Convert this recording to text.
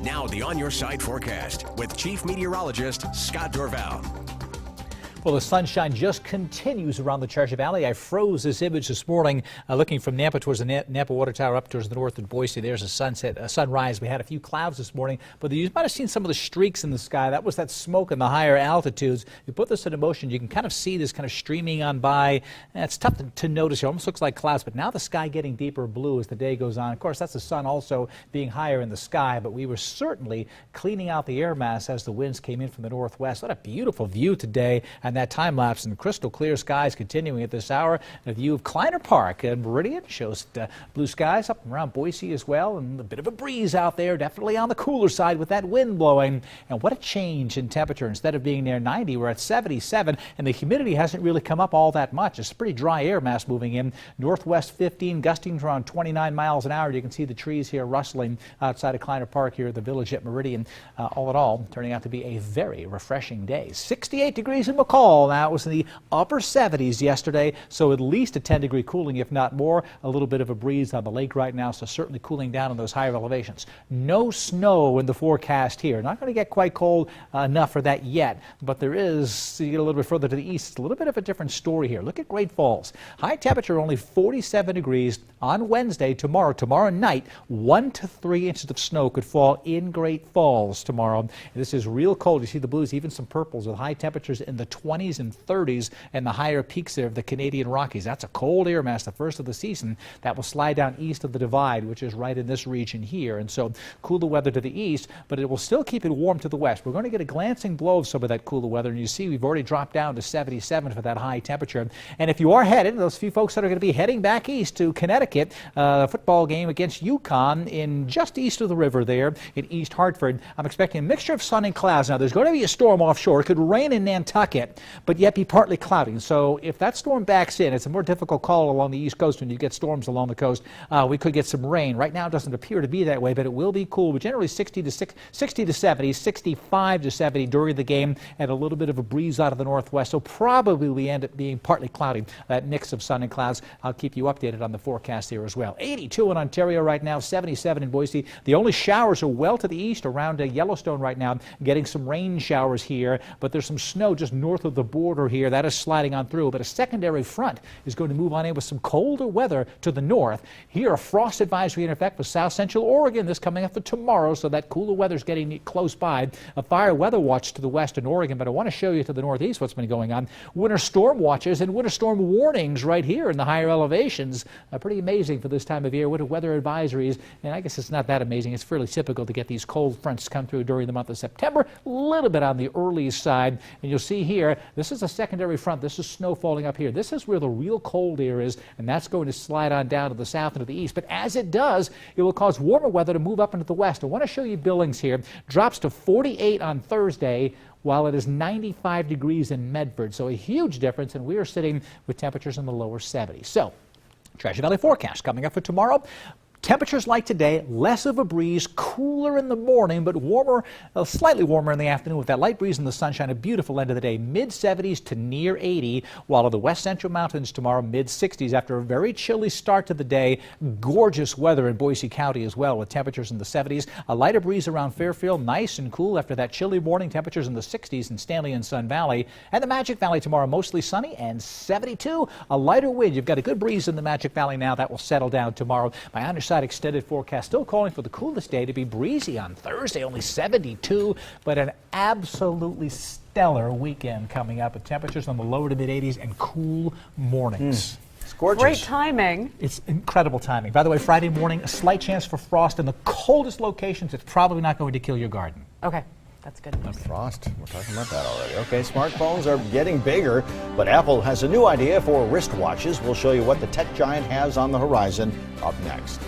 Now the On Your Side forecast with Chief Meteorologist Scott Dorval. Well, the sunshine just continues around the Treasure Valley. I froze this image this morning looking from Nampa towards the Nampa Water Tower up towards the north of Boise. There's a sunrise. We had a few clouds this morning, but you might have seen some of the streaks in the sky. That was that smoke in the higher altitudes. You put this into motion, you can kind of see this kind of streaming on by. It's tough to notice. It almost looks like clouds, but now the sky getting deeper blue as the day goes on. Of course, that's the sun also being higher in the sky, but we were certainly cleaning out the air mass as the winds came in from the northwest. What a beautiful view today. And that time lapse and crystal clear skies continuing at this hour. A view of Kleiner Park and Meridian shows blue skies up around Boise as well, and a bit of a breeze out there, definitely on the cooler side with that wind blowing. And what a change in temperature. Instead of being near 90, we're at 77, and the humidity hasn't really come up all that much. It's a pretty dry air mass moving in. Northwest 15, gusting to around 29 miles an hour. You can see the trees here rustling outside of Kleiner Park here at the village at Meridian. All in all, turning out to be a very refreshing day. 68 degrees in McCall. Now, it was in the upper 70s yesterday, so at least a 10-degree cooling, if not more. A little bit of a breeze on the lake right now, so certainly cooling down on those higher elevations. No snow in the forecast here. Not going to get quite cold enough for that yet, but there is, you get a little bit further to the east, it's a little bit of a different story here. Look at Great Falls. High temperature only 47 degrees on Wednesday. Tomorrow night, 1 to 3 inches of snow could fall in Great Falls tomorrow. And this is real cold. You see the blues, even some purples with high temperatures in the 20s and 30s and the higher peaks there of the Canadian Rockies. That's a cold air mass, the first of the season, that will slide down east of the divide, which is right in this region here. And so cooler weather to the east, but it will still keep it warm to the west. We're going to get a glancing blow of some of that cooler weather, and you see we've already dropped down to 77 for that high temperature. And if you are headed, those few folks that are going to be heading back east to Connecticut, a football game against UConn in just east of the river there in East Hartford, I'm expecting a mixture of sun and clouds. Now, there's going to be a storm offshore. It could rain in Nantucket, but yet be partly cloudy. So if that storm backs in, it's a more difficult call along the east coast when you get storms along the coast. We could get some rain. Right now it doesn't appear to be that way, but it will be cool. But generally 60 to 70, 65 to 70 during the game, and a little bit of a breeze out of the northwest. So probably we end up being partly cloudy, that mix of sun and clouds. I'll keep you updated on the forecast here as well. 82 in Ontario right now, 77 in Boise. The only showers are well to the east around Yellowstone right now, getting some rain showers here, but there's some snow just north of the border here. That is sliding on through, but a secondary front is going to move on in with some colder weather to the north. Here, a frost advisory in effect for south central Oregon. This coming up for tomorrow, so that cooler weather is getting close by. A fire weather watch to the west in Oregon, but I want to show you to the northeast what's been going on. Winter storm watches and winter storm warnings right here in the higher elevations. Pretty amazing for this time of year. Winter weather advisories, and I guess it's not that amazing. It's fairly typical to get these cold fronts come through during the month of September. A little bit on the early side, and you'll see here, this is a secondary front. This is snow falling up here. This is where the real cold air is, and that's going to slide on down to the south and to the east. But as it does, it will cause warmer weather to move up into the west. I want to show you Billings here. Drops to 48 on Thursday, while it is 95 degrees in Medford. So a huge difference, and we are sitting with temperatures in the lower 70s. So, Treasure Valley forecast coming up for tomorrow. Temperatures like today, less of a breeze, cooler in the morning, but warmer, slightly warmer in the afternoon with that light breeze and the sunshine. A beautiful end of the day, mid-70s to near 80, while in the west central mountains tomorrow, mid-60s after a very chilly start to the day. Gorgeous weather in Boise County as well with temperatures in the 70s. A lighter breeze around Fairfield, nice and cool after that chilly morning. Temperatures in the 60s in Stanley and Sun Valley. And the Magic Valley tomorrow, mostly sunny and 72. A lighter wind. You've got a good breeze in the Magic Valley now. That will settle down tomorrow. My underside extended forecast still calling for the coolest day to be breezy on Thursday, only 72, but an absolutely stellar weekend coming up with temperatures on the lower to mid 80s and cool mornings. It's gorgeous. Great timing. It's incredible timing. By the way, Friday morning, a slight chance for frost in the coldest locations. It's probably not going to kill your garden. Okay. That's good. Frost, we're talking about that already. Okay, smartphones are getting bigger, but Apple has a new idea for wristwatches. We'll show you what the tech giant has on the horizon up next.